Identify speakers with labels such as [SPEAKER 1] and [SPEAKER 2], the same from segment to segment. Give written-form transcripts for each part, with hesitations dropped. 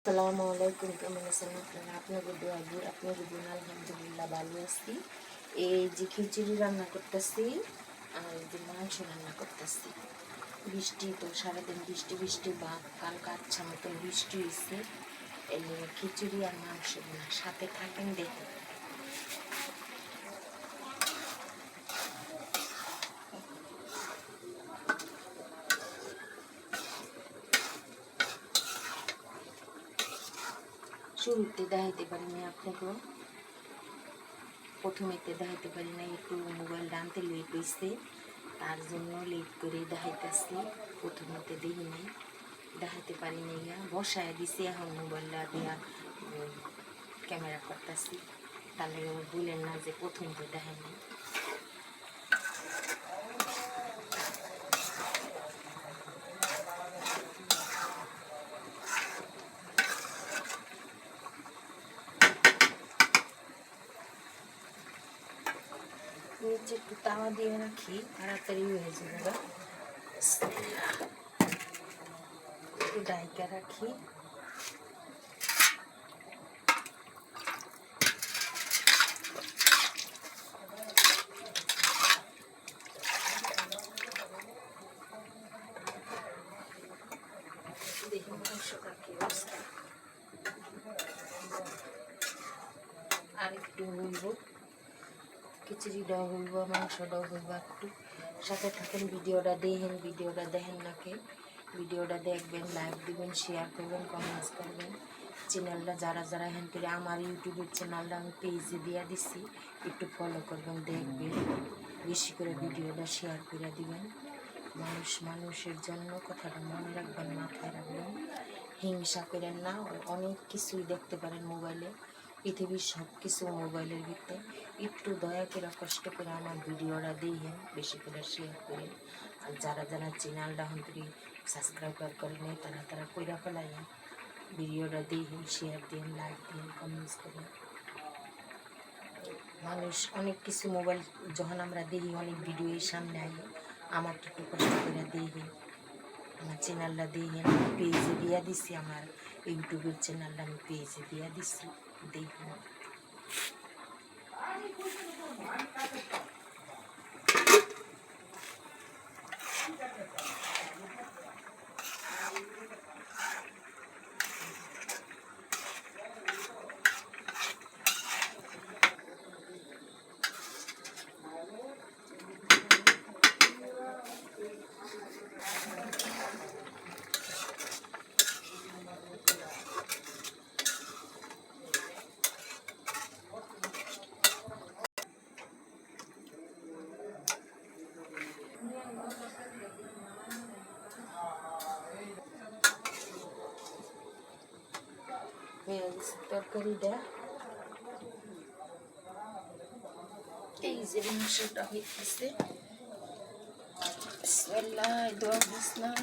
[SPEAKER 1] আসসালামু আলাইকুম। কেমন আছেন আপনারা? আপনাদের দোয়া আপনাদের বোন আলহামদুলিল্লাহ ভালো আছি। এই যে খিচুড়ি রান্না করতেছি আর এই যে মাংস রান্না করতেছি। বৃষ্টি তো সারাদিন বৃষ্টি বৃষ্টি বা কালকে আচ্ছা মতন বৃষ্টি হয়েছে। এই খিচুড়ি আর মাংস সাথে থাকেন দেখুন। শুরুতে দেখাইতে পারিনি আপনাকেও, প্রথমেতে দেখাইতে পারি না, একটু মোবাইল আনতে লেট হয়েছে, তার জন্য লেট করে দেখাইতেছি। প্রথমেতে দেখি নাই, দেখাইতে পারি নাই, বসায় দিছি, এখন মোবাইলটা দিয়া ক্যামেরা করতেছি। তাহলে বলেন না যে প্রথমতে দেখাই নাই। নিচে একটু তাওয়া দিয়ে রাখি, তাড়াতাড়ি হয়ে যাবে। একটু ডাইকা রাখি। দেখি মাংসটা কি অবস্থা। আর একটু হইব, খিচুড়িটাও হইব, মাংসটাও হইব। একটু সাথে থাকেন, ভিডিওটা দেখেন নাকি, ভিডিওটা দেখবেন, লাইক দিবেন, শেয়ার করবেন, কমেন্টস করবেন। চ্যানেলটা যারা যারা হ্যান করে, আমার ইউটিউবের চ্যানেলটা আমি পেজে দিয়ে দিচ্ছি, একটু ফলো করবেন, দেখবেন, বেশি করে ভিডিওটা শেয়ার করে দিবেন। মানুষের জন্য কথাটা মনে রাখবেন, মাথায় রাখবেন, হিংসা করেন না। অনেক কিছুই দেখতে পারেন মোবাইলে, পৃথিবীর সব কিছু মোবাইলের ভিতরে। একটু দয়া করে কষ্ট করে আমার ভিডিওটা দেখেন, বেশি করে শেয়ার করেন। আর যারা যারা চ্যানেলটা হন্তরি সাবস্ক্রাইব করেন তারা কইরা ফেলাইন, ভিডিওটা দেখেন, শেয়ার দিন, লাইক দিন, কমেন্টস করেন। মানুষ অনেক কিছু মোবাইল যখন আমরা দেখি, অনেক ভিডিও সামনে আই, আমার একটু কষ্ট করে দেখি, আমার চ্যানেলটা দেখেন, পেজে দিয়া দিছি, আমার ইউটিউবের চ্যানেলটা আমি পেজে দিয়া দিছি, দেখুন। তরকারিটা এই যে মাংসটা হইতেছে, বিসমিল্লাহ দোয়া বিসমিল্লাহ।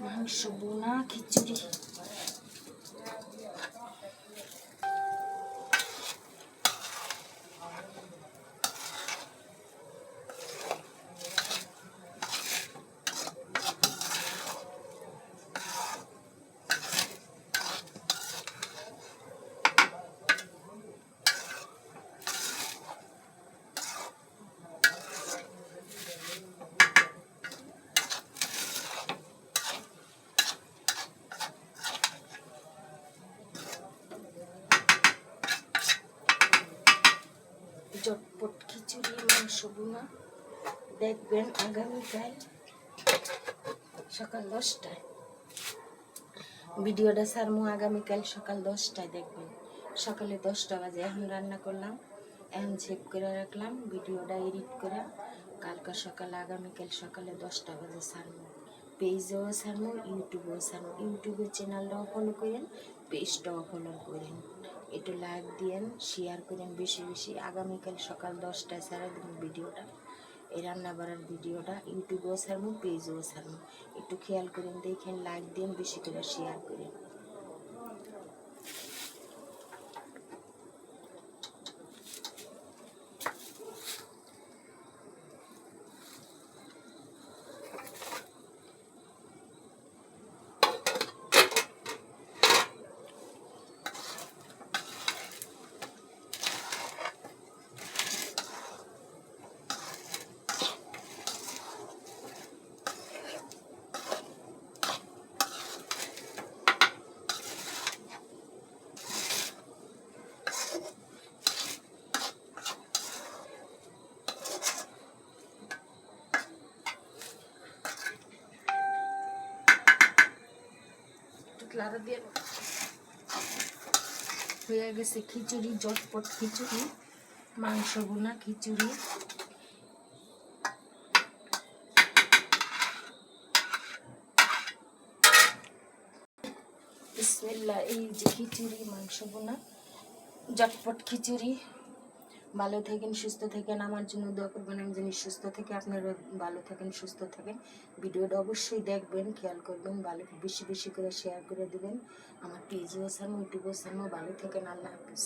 [SPEAKER 1] মাংস বোনা খিচুড়ি। চটপট খিচুড়ি মাংস বোনা দেখবেন আগামীকাল সকাল 10টায়। ভিডিওটা ছাড়মু আগামীকাল সকাল 10টায়, দেখবেন। সকালে 10টা বাজে এখন রান্না করলাম, এখন সেভ করে রাখলাম, ভিডিওটা এডিট করে কালকা সকালে আগামীকাল সকালে 10টা বাজে ছাড়মু। পেজেও ছাড়মু, ইউটিউবেও ছাড়মু। ইউটিউবের চ্যানেলটাও ফলো করেন, পেজটাও ফলো করেন, একটু লাইক দিয়েন, শেয়ার করেন বেশি বেশি। আগামীকাল সকাল 10টায় ছাড়া দিন ভিডিওটা, এই রান্না বাড়ার ভিডিওটা ইউটিউবেও ছাড়মু, পেজেও ছাড়মু। একটু খেয়াল করেন, দেখেন, লাইক দিন, বেশি করে শেয়ার করেন। মশলা আরো দিয়ে দেবো। হয়ে গেছে খিচুড়ি, ঝটপট খিচুড়ি, মাংস ভুনা খিচুড়ি। বিসমিল্লাহ। এই যে খিচুড়ি, মাংস ভুনা, ঝটপট খিচুড়ি। ভালো থাকেন, সুস্থ থাকেন, আমার জন্য দোয়া করবেন আমি যেন সুস্থ থেকে, আপনারা ভালো থাকেন, সুস্থ থাকেন। ভিডিওটা অবশ্যই দেখবেন, খেয়াল করবেন, ভালো বেশি বেশি করে শেয়ার করে দেবেন। আমার পেজও আছে, ইউটিউবও আছে। ভালো থাকেন, আল্লাহ হাফিজ।